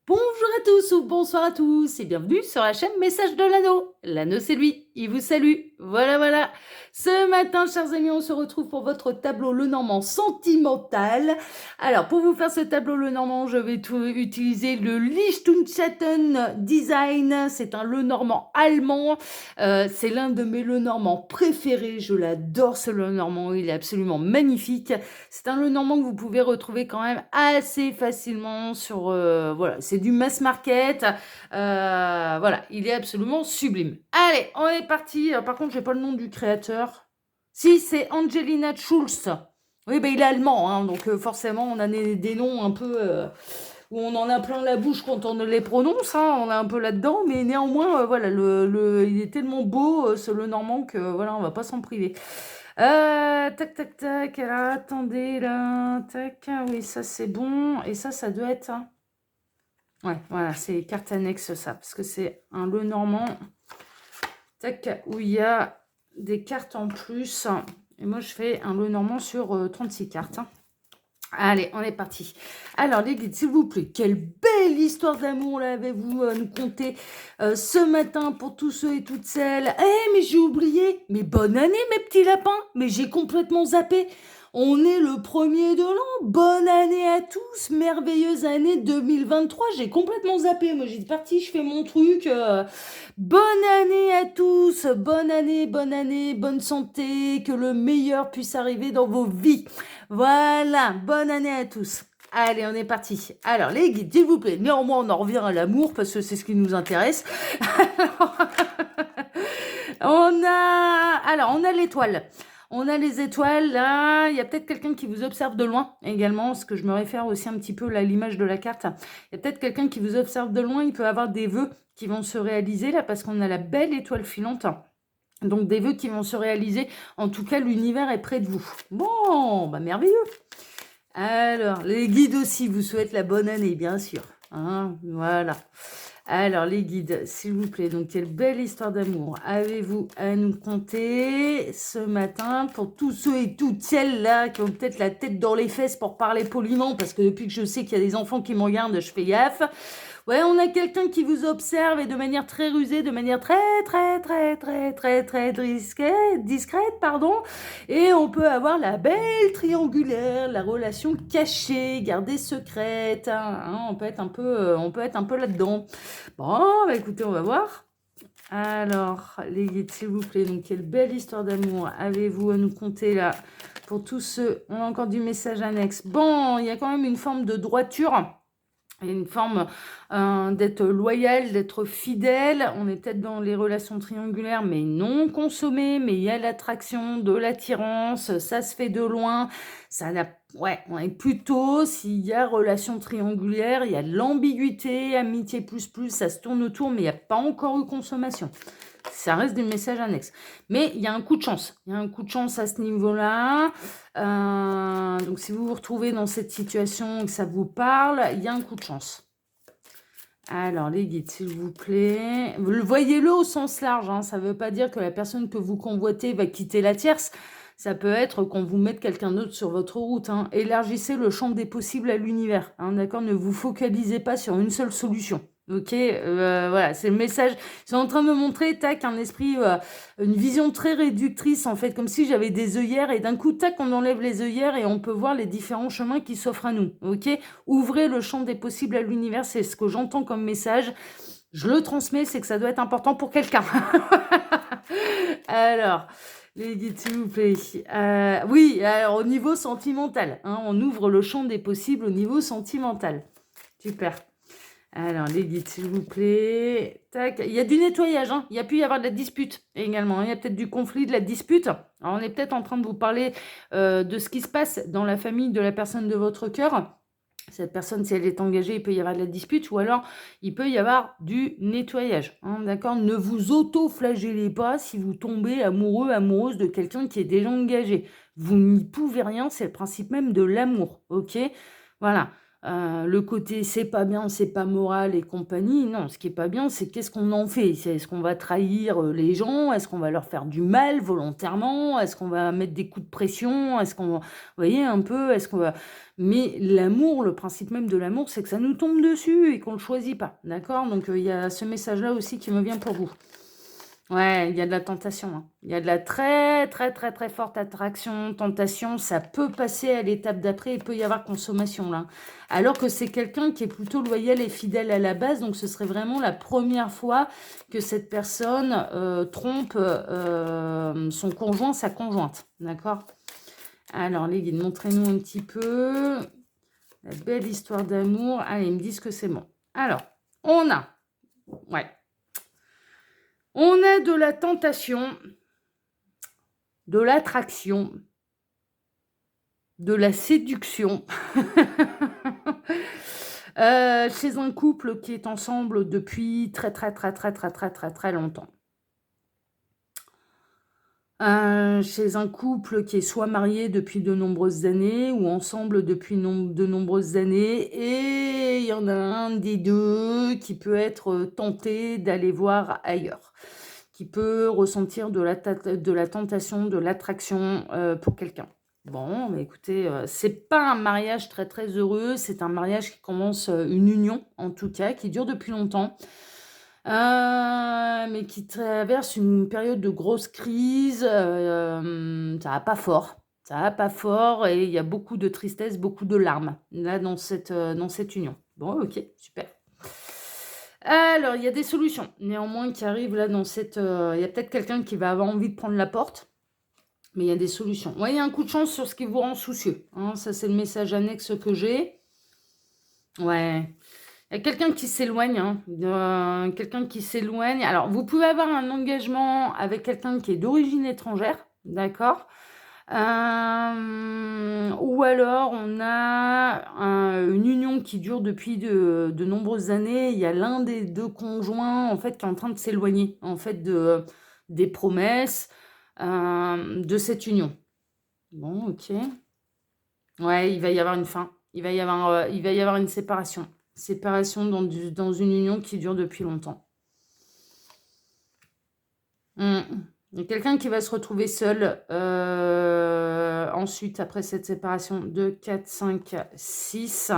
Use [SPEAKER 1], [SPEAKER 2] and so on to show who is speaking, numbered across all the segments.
[SPEAKER 1] Bonjour à tous ou bonsoir à tous et bienvenue sur la chaîne Message de l'Anneau. L'Anneau c'est lui, il vous salue. Voilà. Ce matin, chers amis, on se retrouve pour votre tableau Lenormand sentimental. Alors, pour vous faire ce tableau Lenormand, je vais utiliser le Lichtungschatten Design. C'est un Lenormand allemand. C'est l'un de mes Lenormands préférés. Je l'adore ce Lenormand, il est absolument magnifique. C'est un Lenormand que vous pouvez retrouver quand même assez facilement sur... voilà, c'est du mass market. Voilà, il est absolument sublime. Allez, on est parti. Par contre, j'ai pas le nom du créateur. Si, c'est Angelina Schulz. Oui, ben il est allemand, hein, donc forcément, on a des noms un peu... où on en a plein la bouche quand on les prononce, hein, on est un peu là-dedans, mais néanmoins, voilà, il est tellement beau, ce Lenormand, que voilà, on va pas s'en priver. Tac. Alors, attendez, là. Tac. Oui, ça, c'est bon. Et ça doit être... hein. Ouais, voilà, c'est carte annexe, ça. Parce que c'est un Lenormand. Tac. Où il y a des cartes en plus. Et moi, je fais un Lenormand sur 36 cartes. Allez, on est parti. Alors, les guides, s'il vous plaît, quelle belle histoire d'amour là avez-vous nous conter ce matin pour tous ceux et toutes celles. Mais j'ai oublié. Mais bonne année, mes petits lapins. Mais j'ai complètement zappé. On est le 1er de l'an. Bonne année à tous. Merveilleuse année 2023. J'ai complètement zappé. Moi, j'ai dit parti, je fais mon truc. Bonne année à tous. Bonne année, bonne santé. Que le meilleur puisse arriver dans vos vies. Voilà, bonne année à tous. Allez, on est parti. Alors, les guides, s'il vous plaît. Néanmoins, on en revient à l'amour parce que c'est ce qui nous intéresse. On a l'étoile. On a les étoiles, là. Il y a peut-être quelqu'un qui vous observe de loin également, parce que je me réfère aussi un petit peu là, à l'image de la carte. Il y a peut-être quelqu'un qui vous observe de loin. Il peut avoir des vœux qui vont se réaliser, là, parce qu'on a la belle étoile filante. Donc, des vœux qui vont se réaliser. En tout cas, l'univers est près de vous. Bon, bah merveilleux. Alors, les guides aussi vous souhaitent la bonne année, bien sûr. Hein, voilà. Alors, les guides, s'il vous plaît, donc quelle belle histoire d'amour avez-vous à nous conter ce matin pour tous ceux et toutes celles-là qui ont peut-être la tête dans les fesses pour parler poliment, parce que depuis que je sais qu'il y a des enfants qui me regardent, je fais gaffe. Ouais, on a quelqu'un qui vous observe et de manière très rusée, de manière très discrète, pardon. Et on peut avoir la belle triangulaire, la relation cachée, gardée secrète. On peut être un peu là-dedans. Bon, bah écoutez, on va voir. Alors, les guides, s'il vous plaît, donc quelle belle histoire d'amour avez-vous à nous conter là pour tous ceux, on a encore du message annexe. Bon, il y a quand même une forme de droiture. Il y a une forme d'être loyal, d'être fidèle. On est peut-être dans les relations triangulaires, mais non consommées. Mais il y a l'attraction, de l'attirance. Ça se fait de loin. Ouais, on est plutôt, s'il y a relation triangulaire, il y a de l'ambiguïté, amitié plus, ça se tourne autour, mais il n'y a pas encore eu consommation. Ça reste des messages annexes. Mais il y a un coup de chance. Il y a un coup de chance à ce niveau-là. Donc, si vous vous retrouvez dans cette situation et que ça vous parle, il y a un coup de chance. Alors, les guides, s'il vous plaît. Voyez-le au sens large. Hein. Ça ne veut pas dire que la personne que vous convoitez va quitter la tierce. Ça peut être qu'on vous mette quelqu'un d'autre sur votre route. Hein. Élargissez le champ des possibles à l'univers. Hein, d'accord? Ne vous focalisez pas sur une seule solution. Ok, voilà, c'est le message. Ils sont en train de me montrer, tac, un esprit, une vision très réductrice, en fait, comme si j'avais des œillères et d'un coup, tac, on enlève les œillères et on peut voir les différents chemins qui s'offrent à nous. Ok, ouvrez le champ des possibles à l'univers, c'est ce que j'entends comme message. Je le transmets, c'est que ça doit être important pour quelqu'un. Alors, les guides, s'il vous plaît. Oui, alors au niveau sentimental, hein, on ouvre le champ des possibles au niveau sentimental. Super. Alors, les guides, s'il vous plaît. Tac. Il y a du nettoyage. Hein. Il y a pu y avoir de la dispute également. Hein. Il y a peut-être du conflit, de la dispute. Alors, on est peut-être en train de vous parler de ce qui se passe dans la famille de la personne de votre cœur. Cette personne, si elle est engagée, il peut y avoir de la dispute ou alors il peut y avoir du nettoyage. Hein, d'accord? Ne vous auto-flagellez pas si vous tombez amoureux, amoureuse de quelqu'un qui est déjà engagé. Vous n'y pouvez rien, c'est le principe même de l'amour. Ok? Voilà. Le côté c'est pas bien, c'est pas moral et compagnie, non, ce qui est pas bien, c'est qu'est-ce qu'on en fait? Est-ce qu'on va trahir les gens? Est-ce qu'on va leur faire du mal volontairement? Est-ce qu'on va mettre des coups de pression? Est-ce qu'on va, vous voyez un peu, est-ce qu'on va... Mais l'amour, le principe même de l'amour, c'est que ça nous tombe dessus et qu'on le choisit pas, d'accord? Donc il y a ce message-là aussi qui me vient pour vous. Ouais, il y a de la tentation, hein. Il y a de la très, très, très, très forte attraction, tentation. Ça peut passer à l'étape d'après, il peut y avoir consommation, là. Alors que c'est quelqu'un qui est plutôt loyal et fidèle à la base, donc ce serait vraiment la première fois que cette personne trompe son conjoint, sa conjointe. D'accord? Alors, les guides, montrez-nous un petit peu la belle histoire d'amour. Allez, ils me disent que c'est bon. Alors, on a... Ouais. On a de la tentation, de l'attraction, de la séduction chez un couple qui est ensemble depuis très très très très très très très très longtemps. Chez un couple qui est soit marié depuis de nombreuses années ou ensemble depuis de nombreuses années, et il y en a un des deux qui peut être tenté d'aller voir ailleurs, qui peut ressentir de la tentation, de l'attraction pour quelqu'un. Bon, bah écoutez, c'est pas un mariage très très heureux, c'est un mariage qui commence, une union en tout cas, qui dure depuis longtemps, mais qui traverse une période de grosse crise, ça va pas fort. Ça va pas fort et il y a beaucoup de tristesse, beaucoup de larmes, là, dans cette union. Bon, OK, super. Alors, il y a des solutions, néanmoins, qui arrivent là dans cette... il y a peut-être quelqu'un qui va avoir envie de prendre la porte, mais il y a des solutions. Ouais, il y a un coup de chance sur ce qui vous rend soucieux, hein, ça, c'est le message annexe que j'ai. Ouais. Il y a quelqu'un qui s'éloigne, hein, quelqu'un qui s'éloigne. Alors, vous pouvez avoir un engagement avec quelqu'un qui est d'origine étrangère, d'accord? Ou alors, on a une union qui dure depuis de nombreuses années. Il y a l'un des deux conjoints, en fait, qui est en train de s'éloigner, en fait, des promesses de cette union. Bon, OK. Ouais, il va y avoir une fin. Il va y avoir une séparation. Séparation dans une union qui dure depuis longtemps. Il y a quelqu'un qui va se retrouver seul ensuite, après cette séparation. 2, 4, 5, 6.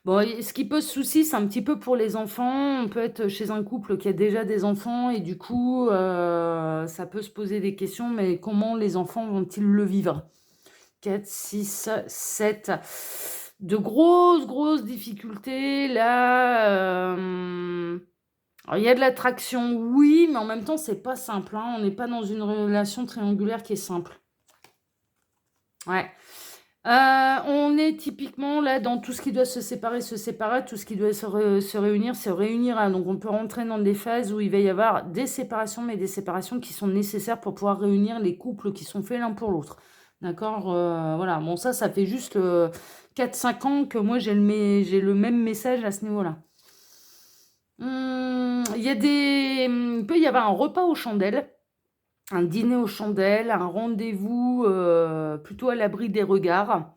[SPEAKER 1] Bon, ce qui pose souci, c'est un petit peu pour les enfants. On peut être chez un couple qui a déjà des enfants et du coup, ça peut se poser des questions, mais comment les enfants vont-ils le vivre? 4, 6, 7. De grosses difficultés. Là, alors, il y a de l'attraction, oui, mais en même temps, c'est pas simple, hein. On n'est pas dans une relation triangulaire qui est simple. Ouais. On est typiquement là dans tout ce qui doit se séparer, tout ce qui doit se réunir, se réunira. Donc on peut rentrer dans des phases où il va y avoir des séparations, mais des séparations qui sont nécessaires pour pouvoir réunir les couples qui sont faits l'un pour l'autre. D'accord? Voilà. Bon, ça fait juste 4-5 ans que moi j'ai le même message à ce niveau-là. Il peut y avoir un repas aux chandelles, un dîner aux chandelles, un rendez-vous plutôt à l'abri des regards,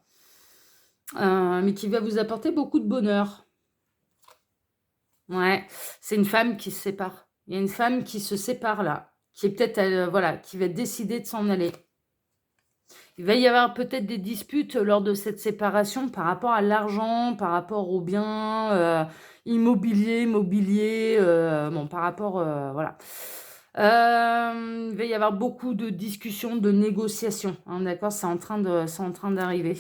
[SPEAKER 1] mais qui va vous apporter beaucoup de bonheur. Ouais, c'est une femme qui se sépare. Il y a une femme qui se sépare là, qui est peut-être, voilà, qui va décider de s'en aller. Il va y avoir peut-être des disputes lors de cette séparation par rapport à l'argent, par rapport aux biens immobiliers, mobiliers, bon, par rapport, voilà. Il va y avoir beaucoup de discussions, de négociations, hein, d'accord? C'est en train d'arriver.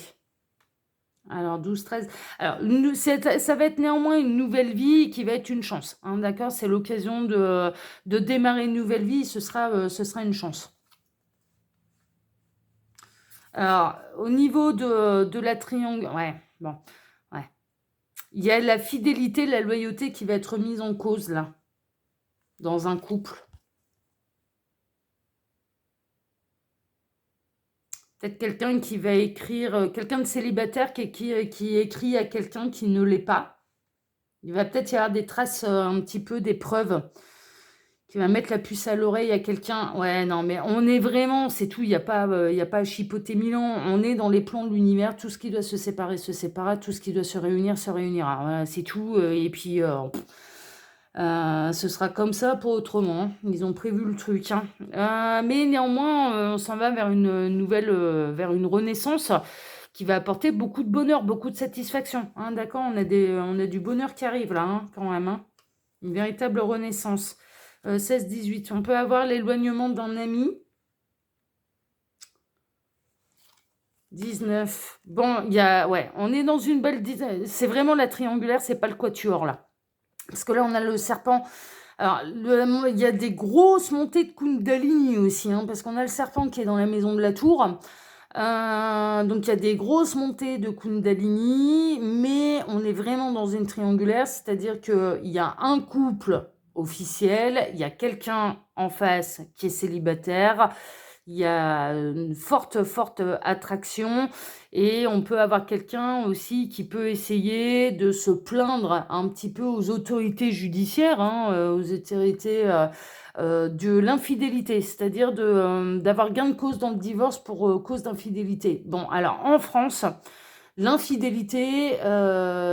[SPEAKER 1] Alors, 12, 13. Alors, ça va être néanmoins une nouvelle vie qui va être une chance, hein, d'accord? C'est l'occasion de démarrer une nouvelle vie, ce sera une chance. Alors, au niveau de la triangle, ouais, bon, ouais. Il y a la fidélité, la loyauté qui va être mise en cause, là, dans un couple. Peut-être quelqu'un qui va écrire, quelqu'un de célibataire qui écrit à quelqu'un qui ne l'est pas. Il va peut-être y avoir des traces, un petit peu, des preuves qui va mettre la puce à l'oreille à quelqu'un. Ouais, non, mais on est vraiment, c'est tout, y a pas à chipoter mille ans. On est dans les plans de l'univers, tout ce qui doit se séparer se séparera, tout ce qui doit se réunira. Voilà, c'est tout. Et puis, ce sera comme ça, pas autrement. Hein. Ils ont prévu le truc. Hein. Mais néanmoins, on s'en va vers une nouvelle, vers une renaissance qui va apporter beaucoup de bonheur, beaucoup de satisfaction. Hein, d'accord, on a du bonheur qui arrive là, hein, quand même. Hein. Une véritable renaissance. 16-18. On peut avoir l'éloignement d'un ami. 19. Bon, ouais, on est dans une belle... C'est vraiment la triangulaire, c'est pas le quatuor, là. Parce que là, on a le serpent. Alors, il y a des grosses montées de Kundalini aussi, hein, parce qu'on a le serpent qui est dans la maison de la tour. Donc, il y a des grosses montées de Kundalini, mais on est vraiment dans une triangulaire, c'est-à-dire qu'il y a un couple officiel, il y a quelqu'un en face qui est célibataire, il y a une forte attraction et on peut avoir quelqu'un aussi qui peut essayer de se plaindre un petit peu aux autorités judiciaires, hein, aux autorités de l'infidélité, c'est-à-dire d'avoir gain de cause dans le divorce pour cause d'infidélité. Bon, alors en France, l'infidélité,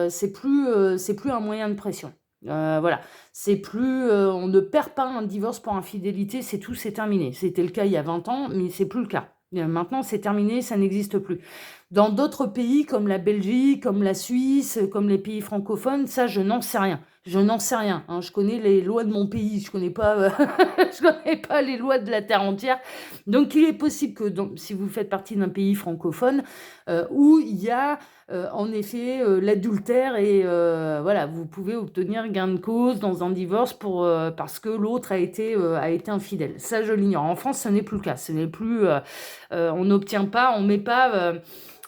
[SPEAKER 1] c'est plus un moyen de pression. Voilà, c'est plus, on ne perd pas un divorce pour infidélité, c'est tout, c'est terminé. C'était le cas il y a 20 ans, mais c'est plus le cas. Maintenant, c'est terminé, ça n'existe plus. Dans d'autres pays comme la Belgique, comme la Suisse, comme les pays francophones, ça, je n'en sais rien. Je n'en sais rien. Hein. Je connais les lois de mon pays, je connais pas, je connais pas les lois de la terre entière. Donc, il est possible que, si vous faites partie d'un pays francophone où il y a en effet l'adultère et voilà, vous pouvez obtenir gain de cause dans un divorce parce que l'autre a été infidèle. Ça, je l'ignore. En France, ce n'est plus le cas. Ce n'est plus, on n'obtient pas, on met pas.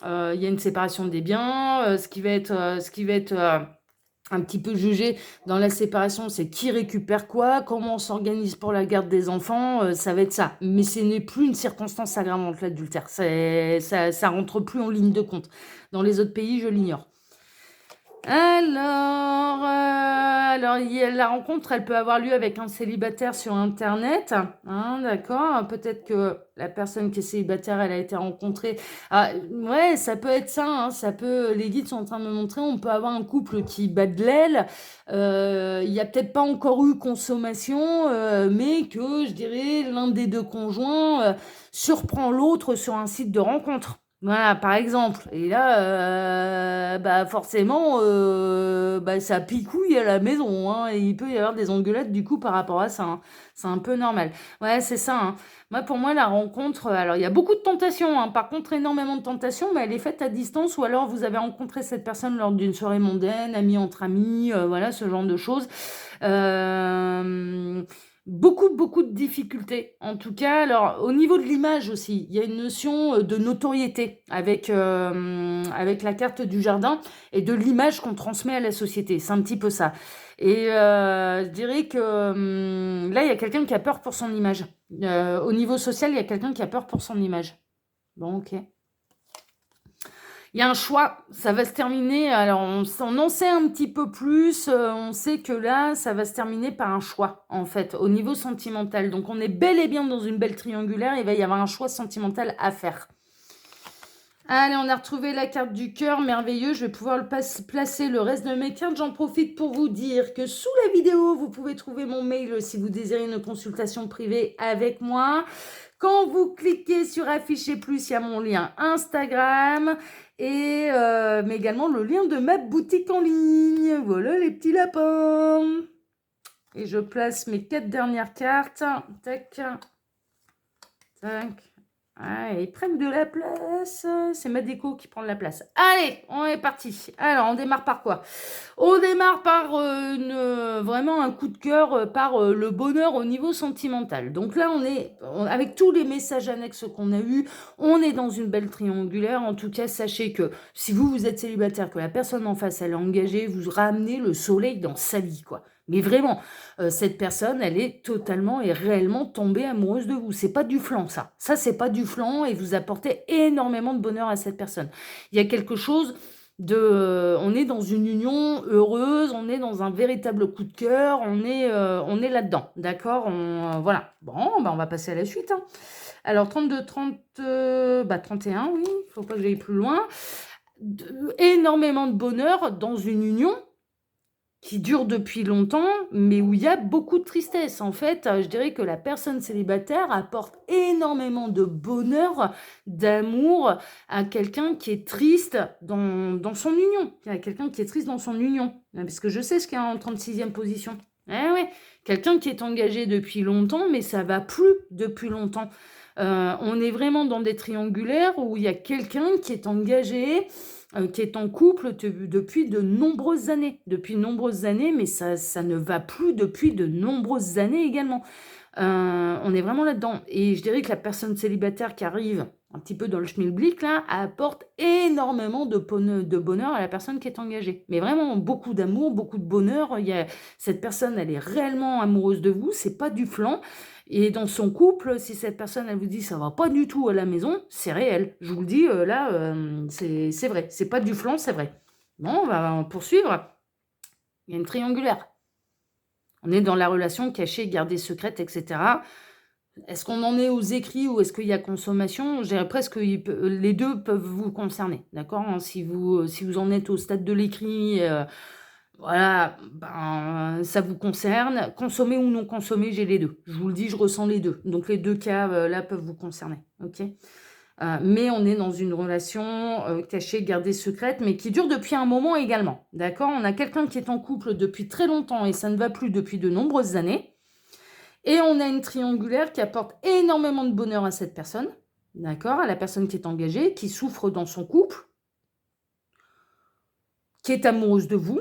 [SPEAKER 1] Il y a une séparation des biens. Ce qui va être un petit peu jugé dans la séparation, c'est qui récupère quoi, comment on s'organise pour la garde des enfants, ça va être ça. Mais ce n'est plus une circonstance aggravante, l'adultère. Ça rentre plus en ligne de compte. Dans les autres pays, je l'ignore. Alors, la rencontre, elle peut avoir lieu avec un célibataire sur Internet. Hein, d'accord. Peut-être que la personne qui est célibataire, elle a été rencontrée. Ah, ouais, ça peut être ça. Hein, les guides sont en train de me montrer, on peut avoir un couple qui bat de l'aile. Il n'y a peut-être pas encore eu consommation, mais que, je dirais, l'un des deux conjoints surprend l'autre sur un site de rencontre. Voilà, par exemple. Et là, forcément, ça picouille à la maison. Hein, et il peut y avoir des engueulades du coup par rapport à ça. Hein. C'est un peu normal. Ouais, c'est ça. Hein. Pour moi, la rencontre... Alors, il y a beaucoup de tentations. Hein, par contre, énormément de tentations, mais elle est faite à distance. Ou alors, vous avez rencontré cette personne lors d'une soirée mondaine, amis entre amis, voilà, ce genre de choses. Beaucoup de difficultés. En tout cas, alors au niveau de l'image aussi, il y a une notion de notoriété avec la carte du jardin et de l'image qu'on transmet à la société. C'est un petit peu ça. Et je dirais que là, il y a quelqu'un qui a peur pour son image. Au niveau social, il y a quelqu'un qui a peur pour son image. Bon, ok. Il y a un choix, ça va se terminer, alors on en sait un petit peu plus, on sait que là, ça va se terminer par un choix, en fait, au niveau sentimental. Donc on est bel et bien dans une belle triangulaire, il va y avoir un choix sentimental à faire. Allez, on a retrouvé la carte du cœur, merveilleux, je vais pouvoir placer le reste de mes cartes. J'en profite pour vous dire que sous la vidéo, vous pouvez trouver mon mail si vous désirez une consultation privée avec moi. Quand vous cliquez sur afficher plus, il y a mon lien Instagram et mais également le lien de ma boutique en ligne. Voilà les petits lapins. Et je place mes 4 dernières cartes. Tac, tac. Ah, ils prennent de la place. C'est ma déco qui prend de la place. Allez, on est parti. Alors, on démarre par quoi? On démarre par vraiment un coup de cœur, par le bonheur au niveau sentimental. Donc là, avec tous les messages annexes qu'on a eus, on est dans une belle triangulaire. En tout cas, sachez que si vous êtes célibataire, que la personne en face, elle est engagée, vous ramenez le soleil dans sa vie, quoi. Mais vraiment, cette personne, elle est totalement et réellement tombée amoureuse de vous. C'est pas du flan, ça. Ça, c'est pas du flan et vous apportez énormément de bonheur à cette personne. Il y a quelque chose on est dans une union heureuse, on est dans un véritable coup de cœur, on est là-dedans, d'accord? Voilà. Bon, bah, on va passer à la suite, hein. Alors 32, 30, 31, oui, il faut pas que j'aille plus loin. Énormément de bonheur dans une union qui dure depuis longtemps, mais où il y a beaucoup de tristesse. En fait, je dirais que la personne célibataire apporte énormément de bonheur, d'amour à quelqu'un qui est triste dans son union. À quelqu'un qui est triste dans son union. Parce que je sais ce qu'il y a en 36e position. Eh ouais, quelqu'un qui est engagé depuis longtemps, mais ça va plus depuis longtemps. On est vraiment dans des triangulaires où il y a quelqu'un qui est engagé, qui est en couple depuis de nombreuses années. Depuis de nombreuses années, mais ça ne va plus depuis de nombreuses années également. On est vraiment là-dedans. Et je dirais que la personne célibataire qui arrive un petit peu dans le schmilblick, là, apporte énormément de bonheur à la personne qui est engagée. Mais vraiment, beaucoup d'amour, beaucoup de bonheur. Cette personne, elle est réellement amoureuse de vous, c'est pas du flan. Et dans son couple, si cette personne, elle vous dit ça va pas du tout à la maison, c'est réel. Je vous le dis, là, c'est vrai. C'est pas du flan, c'est vrai. Bon, on va poursuivre. Il y a une triangulaire. On est dans la relation cachée, gardée secrète, etc. Est-ce qu'on en est aux écrits ou est-ce qu'il y a consommation? Je dirais presque que les deux peuvent vous concerner, d'accord, hein? Si vous en êtes au stade de l'écrit, voilà, ben, ça vous concerne. Consommer ou non consommer, j'ai les deux. Je vous le dis, je ressens les deux. Donc les deux cas là peuvent vous concerner, ok? Mais on est dans une relation cachée, gardée secrète, mais qui dure depuis un moment également, d'accord? On a quelqu'un qui est en couple depuis très longtemps et ça ne va plus depuis de nombreuses années. Et on a une triangulaire qui apporte énormément de bonheur à cette personne, d'accord, à la personne qui est engagée, qui souffre dans son couple, qui est amoureuse de vous,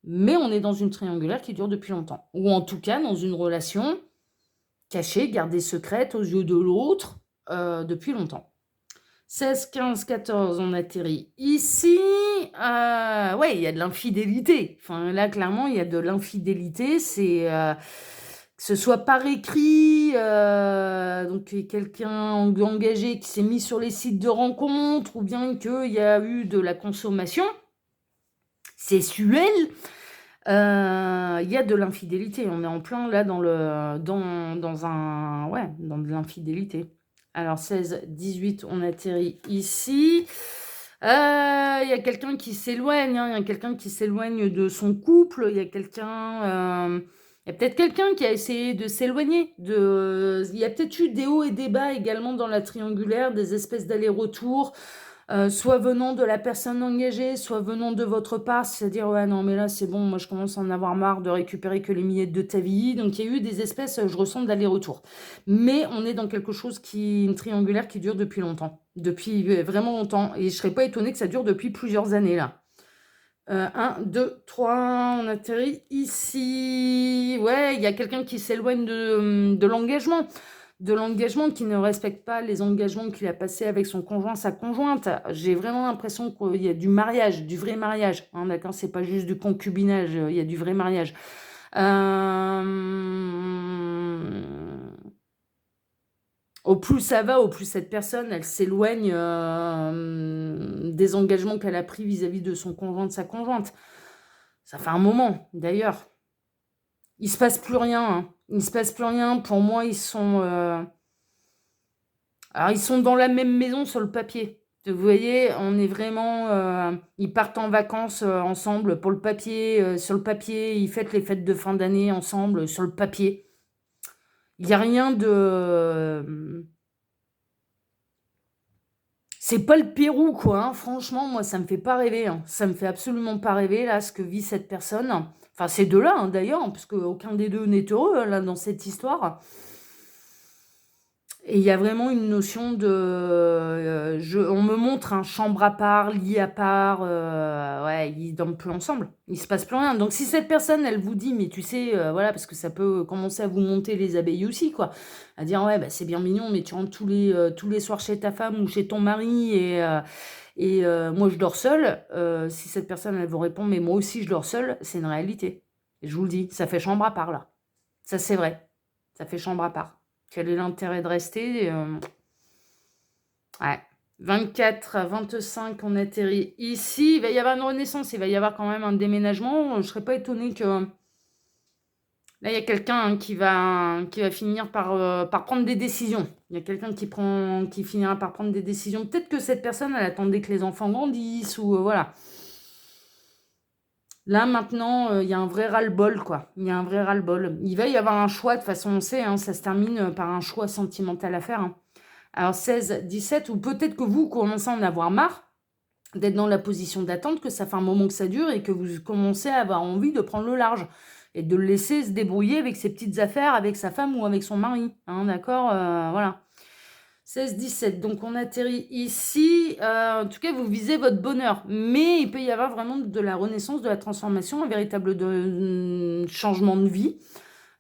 [SPEAKER 1] mais on est dans une triangulaire qui dure depuis longtemps. Ou en tout cas, dans une relation cachée, gardée secrète aux yeux de l'autre depuis longtemps. 16, 15, 14, on atterrit ici. Ouais, il y a de l'infidélité. Enfin, là, clairement, il y a de l'infidélité. C'est... que ce soit par écrit, donc quelqu'un engagé qui s'est mis sur les sites de rencontres, ou bien qu'il y a eu de la consommation sexuelle, il y a de l'infidélité. On est en plein là dans de l'infidélité. Alors 16, 18, on atterrit ici. Il y a quelqu'un qui s'éloigne, hein, il y a quelqu'un qui s'éloigne de son couple, il y a quelqu'un... il y a peut-être quelqu'un qui a essayé de s'éloigner. Il y a peut-être eu des hauts et des bas également dans la triangulaire, des espèces d'allers-retours, soit venant de la personne engagée, soit venant de votre part, c'est-à-dire, ouais, non, mais là, c'est bon, moi, je commence à en avoir marre de récupérer que les miettes de ta vie. Donc, il y a eu des espèces, je ressens, d'allers-retours. Mais on est dans quelque chose une triangulaire qui dure depuis longtemps. Depuis vraiment longtemps. Et je ne serais pas étonnée que ça dure depuis plusieurs années, là. 1, 2, 3, on atterrit ici. Ouais, il y a quelqu'un qui s'éloigne de l'engagement. De l'engagement, qui ne respecte pas les engagements qu'il a passés avec son conjoint, sa conjointe. J'ai vraiment l'impression qu'il y a du mariage, du vrai mariage. Hein, d'accord, c'est pas juste du concubinage, il y a du vrai mariage. Au plus ça va, au plus cette personne, elle s'éloigne des engagements qu'elle a pris vis-à-vis de son conjoint, de sa conjointe. Ça fait un moment, d'ailleurs. Il se passe plus rien, hein. Il se passe plus rien. Pour moi, ils sont... Alors, ils sont dans la même maison sur le papier. Vous voyez, on est vraiment... ils partent en vacances ensemble pour le papier. Sur le papier, ils fêtent les fêtes de fin d'année ensemble sur le papier. Il n'y a rien de... C'est pas le Pérou, quoi, hein. Franchement, moi, ça me fait pas rêver, hein. Ça me fait absolument pas rêver, là, ce que vit cette personne. Enfin, ces deux-là, hein, d'ailleurs, parce qu'aucun des deux n'est heureux, là, dans cette histoire. Et il y a vraiment une notion de... on me montre un chambre à part, lit à part, ouais, ils dorment plus ensemble. Il se passe plus rien. Donc si cette personne, elle vous dit, mais tu sais, voilà, parce que ça peut commencer à vous monter les abeilles aussi, quoi. À dire, ouais, bah, c'est bien mignon, mais tu rentres tous les soirs chez ta femme ou chez ton mari et moi, je dors seule. Si cette personne, elle vous répond, mais moi aussi, je dors seule, c'est une réalité. Et je vous le dis, ça fait chambre à part, là. Ça, c'est vrai. Ça fait chambre à part. Quel est l'intérêt de rester? Ouais. 24 à 25, on atterrit ici. Il va y avoir une renaissance, il va y avoir quand même un déménagement. Je ne serais pas étonnée que... Là, il y a quelqu'un qui va finir par prendre des décisions. Il y a quelqu'un qui finira par prendre des décisions. Peut-être que cette personne, elle attendait que les enfants grandissent ou voilà. Là, maintenant, il y a un vrai ras-le-bol, quoi. Il y a un vrai ras-le-bol. Il va y avoir un choix, de toute façon, on sait, hein, ça se termine par un choix sentimental à faire. Hein. Alors, 16, 17, ou peut-être que vous commencez à en avoir marre d'être dans la position d'attente, que ça fait un moment que ça dure et que vous commencez à avoir envie de prendre le large et de le laisser se débrouiller avec ses petites affaires, avec sa femme ou avec son mari. Hein, d'accord voilà. 16, 17, donc on atterrit ici. En tout cas, vous visez votre bonheur. Mais il peut y avoir vraiment de la renaissance, de la transformation, un véritable changement de vie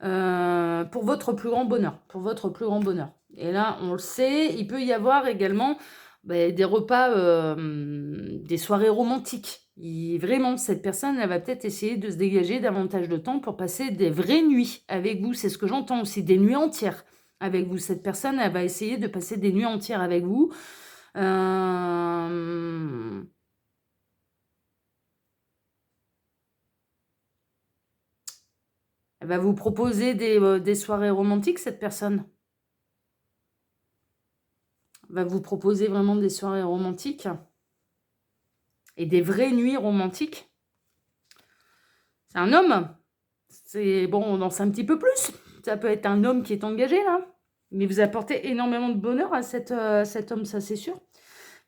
[SPEAKER 1] pour votre plus grand bonheur. Pour votre plus grand bonheur. Et là, on le sait, il peut y avoir également des repas, des soirées romantiques. Vraiment, cette personne, elle va peut-être essayer de se dégager davantage de temps pour passer des vraies nuits avec vous. C'est ce que j'entends aussi, des nuits entières avec vous. Cette personne, elle va essayer de passer des nuits entières avec vous. Elle va vous proposer des soirées romantiques, cette personne. Elle va vous proposer vraiment des soirées romantiques et des vraies nuits romantiques. C'est un homme. C'est bon, on en sait un petit peu plus. Ça peut être un homme qui est engagé, là. Mais vous apportez énormément de bonheur à cet homme, ça c'est sûr.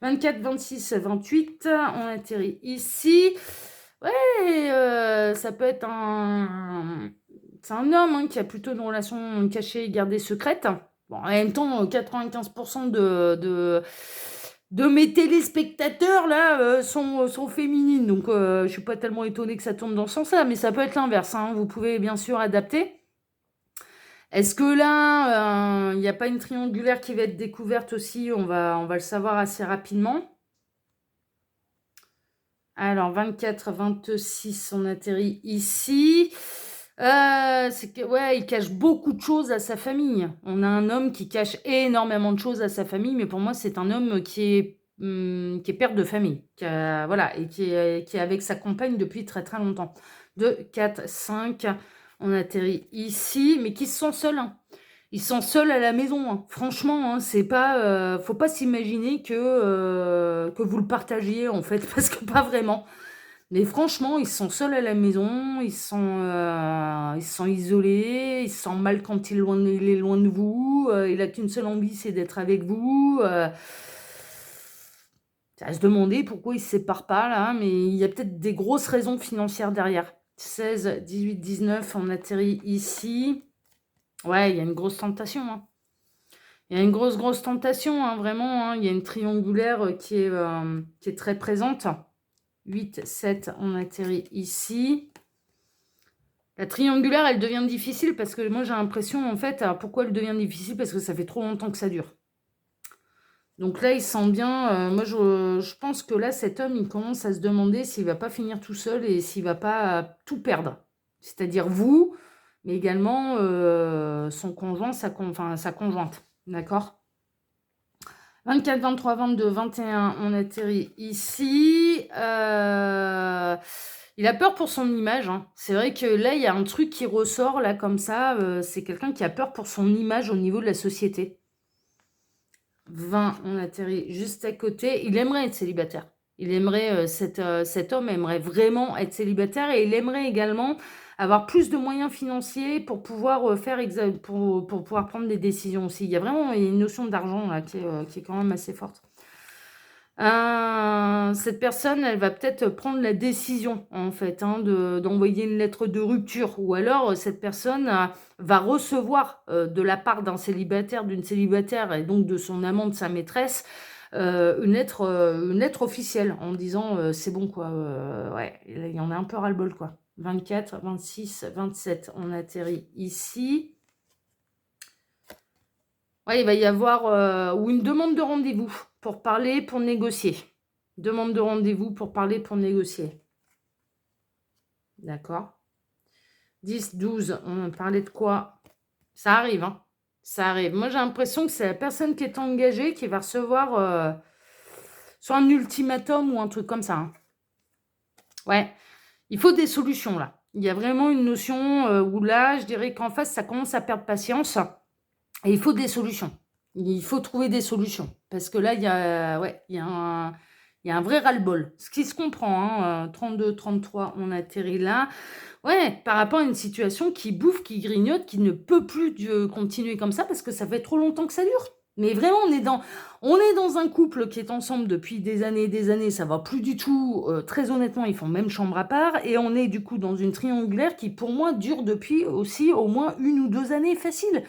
[SPEAKER 1] 24, 26, 28, on atterrit ici. Ouais, ça peut être un... C'est un homme hein, qui a plutôt une relation cachée et gardée secrète. Bon, en même temps, 95% de mes téléspectateurs, là, sont féminines. Donc, je suis pas tellement étonnée que ça tourne dans ce sens-là. Mais ça peut être l'inverse. Hein. Vous pouvez bien sûr adapter. Est-ce que là, il n'y a pas une triangulaire qui va être découverte aussi? On va le savoir assez rapidement. Alors, 24, 26, on atterrit ici. C'est que, ouais, il cache beaucoup de choses à sa famille. On a un homme qui cache énormément de choses à sa famille, mais pour moi, c'est un homme qui est père de famille. Voilà, et qui est avec sa compagne depuis très très longtemps. 2, 4, 5, on atterrit ici, mais qui se sent seul. Hein. Ils sont seuls à la maison. Hein. Franchement, hein, c'est pas, faut pas s'imaginer que vous le partagiez en fait, parce que pas vraiment. Mais franchement, ils sont seuls à la maison, ils sont isolés, ils se sentent mal quand il est loin de vous. Il a qu'une seule envie, c'est d'être avec vous. Ça va se demander pourquoi ils se séparent pas là, mais il y a peut-être des grosses raisons financières derrière. 16, 18, 19, on atterrit ici. Ouais, il y a une grosse tentation. Hein. Il y a une grosse tentation, hein, vraiment. Hein. Il y a une triangulaire qui est très présente. 8, 7, on atterrit ici. La triangulaire, elle devient difficile parce que moi, j'ai l'impression, en fait, alors pourquoi elle devient difficile? Parce que ça fait trop longtemps que ça dure. Donc là, il sent bien... moi, je pense que là, cet homme, il commence à se demander s'il va pas finir tout seul et s'il va pas tout perdre. C'est-à-dire vous, mais également son conjoint, sa conjointe. D'accord? 24, 23, 22, 21, on atterrit ici. Il a peur pour son image. Hein. C'est vrai que là, il y a un truc qui ressort, là, comme ça. C'est quelqu'un qui a peur pour son image au niveau de la société. 20, on atterrit juste à côté. Il aimerait être célibataire. Il aimerait, cet homme aimerait vraiment être célibataire et il aimerait également avoir plus de moyens financiers pour pouvoir pour pouvoir prendre des décisions aussi. Il y a vraiment une notion d'argent là qui est quand même assez forte. Cette personne, elle va peut-être prendre la décision en fait hein, d'envoyer une lettre de rupture ou alors cette personne va recevoir de la part d'un célibataire, d'une célibataire et donc de son amant, de sa maîtresse, une lettre officielle en disant c'est bon quoi, ouais, il y en a un peu ras-le-bol quoi. 24, 26, 27, on atterrit ici. Ouais, il va y avoir ou une demande de rendez-vous pour parler, pour négocier. Demande de rendez-vous pour parler, pour négocier. D'accord. 10, 12, on parlait de quoi? Ça arrive, hein. Ça arrive. Moi, j'ai l'impression que c'est la personne qui est engagée qui va recevoir soit un ultimatum ou un truc comme ça. Hein. Ouais, il faut des solutions là. Il y a vraiment une notion où là, je dirais qu'en face, ça commence à perdre patience. Et il faut des solutions. Il faut trouver des solutions. Parce que là, il y a un vrai ras-le-bol. Ce qui se comprend, hein, 32, 33, on atterrit là. Ouais, par rapport à une situation qui bouffe, qui grignote, qui ne peut plus continuer comme ça parce que ça fait trop longtemps que ça dure. Mais vraiment, on est dans un couple qui est ensemble depuis des années, ça va plus du tout. Très honnêtement, ils font même chambre à part. Et on est du coup dans une triangulaire qui, pour moi, dure depuis aussi au moins 1 ou 2 années facile.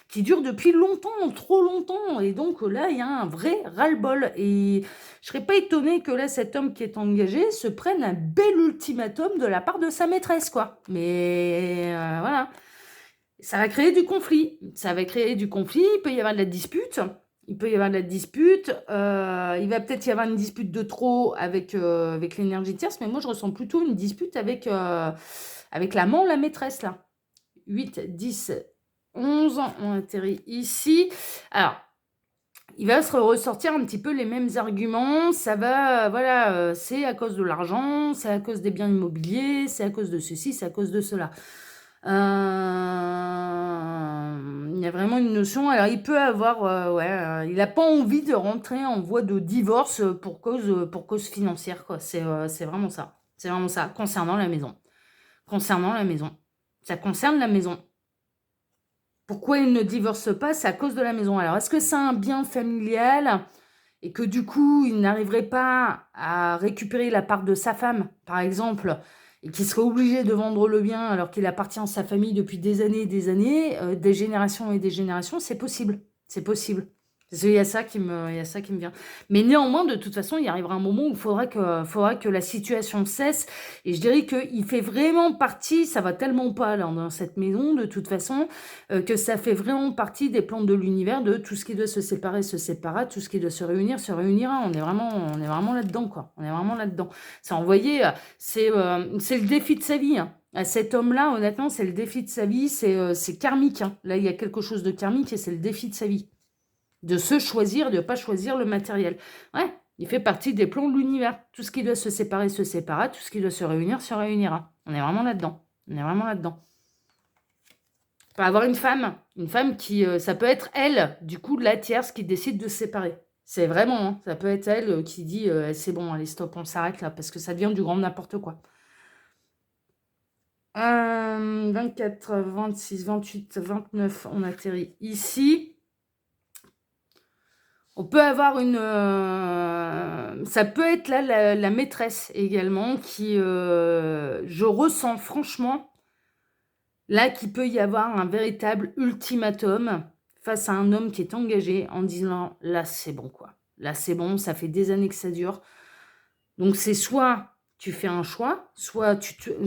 [SPEAKER 1] Qui dure depuis longtemps, trop longtemps. Et donc là, il y a un vrai ras-le-bol. Et je serais pas étonnée que là, cet homme qui est engagé se prenne un bel ultimatum de la part de sa maîtresse, quoi. Mais voilà. Ça va créer du conflit. Ça va créer du conflit. Il peut y avoir de la dispute. Il peut y avoir de la dispute. Il va peut-être y avoir une dispute de trop avec l'énergie tierce. Mais moi, je ressens plutôt une dispute avec l'amant, la maîtresse, là. 8, 10, 11, on atterrit ici. Alors, il va se ressortir un petit peu les mêmes arguments. Ça va, voilà, c'est à cause de l'argent, c'est à cause des biens immobiliers, c'est à cause de ceci, c'est à cause de cela. Il y a vraiment une notion. Alors, il peut avoir, il n'a pas envie de rentrer en voie de divorce pour cause financière, quoi. C'est vraiment ça. C'est vraiment ça, concernant la maison. Concernant la maison. Ça concerne la maison. Pourquoi il ne divorce pas? C'est à cause de la maison. Alors, est-ce que c'est un bien familial et que du coup, il n'arriverait pas à récupérer la part de sa femme, par exemple, et qu'il serait obligé de vendre le bien alors qu'il appartient à sa famille depuis des années et des années, des générations et des générations? C'est possible. C'est possible. Parce qu'il y a ça qui me vient. Mais néanmoins, de toute façon, il arrivera un moment où il faudra que la situation cesse. Et je dirais qu'il fait vraiment partie, ça va tellement pas là, dans cette maison, de toute façon, que ça fait vraiment partie des plans de l'univers, de tout ce qui doit se séparer, se séparera, tout ce qui doit se réunira. On est vraiment là-dedans, quoi. On est vraiment là-dedans. C'est envoyé, c'est le défi de sa vie, hein. À cet homme-là, honnêtement, c'est le défi de sa vie, c'est karmique, hein. Là, il y a quelque chose de karmique et c'est le défi de sa vie. De se choisir, de ne pas choisir le matériel. Ouais, il fait partie des plans de l'univers. Tout ce qui doit se séparer se séparera, tout ce qui doit se réunira. On est vraiment là-dedans. On est vraiment là-dedans. Il peut avoir une femme qui, ça peut être elle, du coup, la tierce qui décide de se séparer. C'est vraiment, hein, ça peut être elle qui dit, c'est bon, allez, stop, on s'arrête là, parce que ça devient du grand n'importe quoi. 24, 26, 28, 29, on atterrit ici. On peut avoir ça peut être là la maîtresse également qui, je ressens franchement, là qu'il peut y avoir un véritable ultimatum face à un homme qui est engagé en disant « là c'est bon quoi, là c'est bon, ça fait des années que ça dure ». Donc c'est soit tu fais un choix,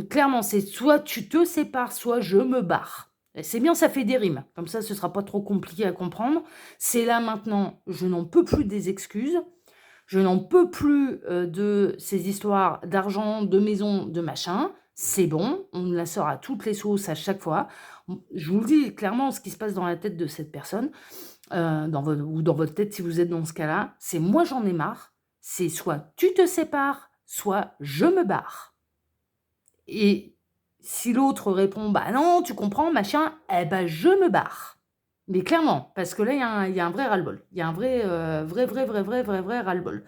[SPEAKER 1] clairement c'est soit tu te sépares, soit je me barre. C'est bien, ça fait des rimes. Comme ça, ce ne sera pas trop compliqué à comprendre. C'est là maintenant, je n'en peux plus des excuses. Je n'en peux plus de ces histoires d'argent, de maison, de machin. C'est bon, on la sort à toutes les sauces à chaque fois. Je vous le dis clairement ce qui se passe dans la tête de cette personne, ou dans votre tête si vous êtes dans ce cas-là. C'est moi, j'en ai marre. C'est soit tu te sépares, soit je me barre. Et si l'autre répond « bah non, tu comprends, machin », eh ben je me barre. Mais clairement, parce que là, il y a un vrai ras-le-bol. Il y a un vrai ras-le-bol.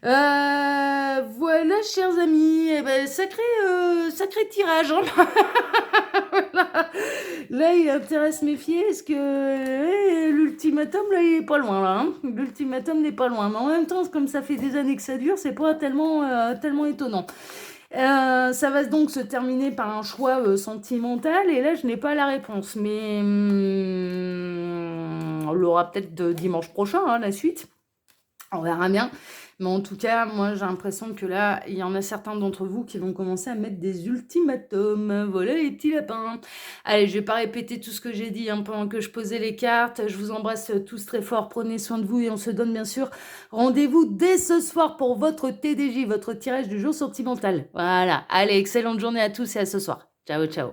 [SPEAKER 1] Voilà, chers amis, eh ben, sacré tirage. Hein. Voilà. Là, il intéresse méfier, parce que l'ultimatum, là, il est pas loin. Là, hein. L'ultimatum n'est pas loin. Mais en même temps, comme ça fait des années que ça dure, c'est pas tellement étonnant. Ça va donc se terminer par un choix sentimental, et là je n'ai pas la réponse, mais on l'aura peut-être dimanche prochain, hein, la suite, on verra bien. Mais en tout cas, moi j'ai l'impression que là, il y en a certains d'entre vous qui vont commencer à mettre des ultimatums. Voilà les petits lapins. Allez, je vais pas répéter tout ce que j'ai dit hein, pendant que je posais les cartes. Je vous embrasse tous très fort. Prenez soin de vous et on se donne bien sûr rendez-vous dès ce soir pour votre TDJ, votre tirage du jour sentimental. Voilà. Allez, excellente journée à tous et à ce soir. Ciao, ciao.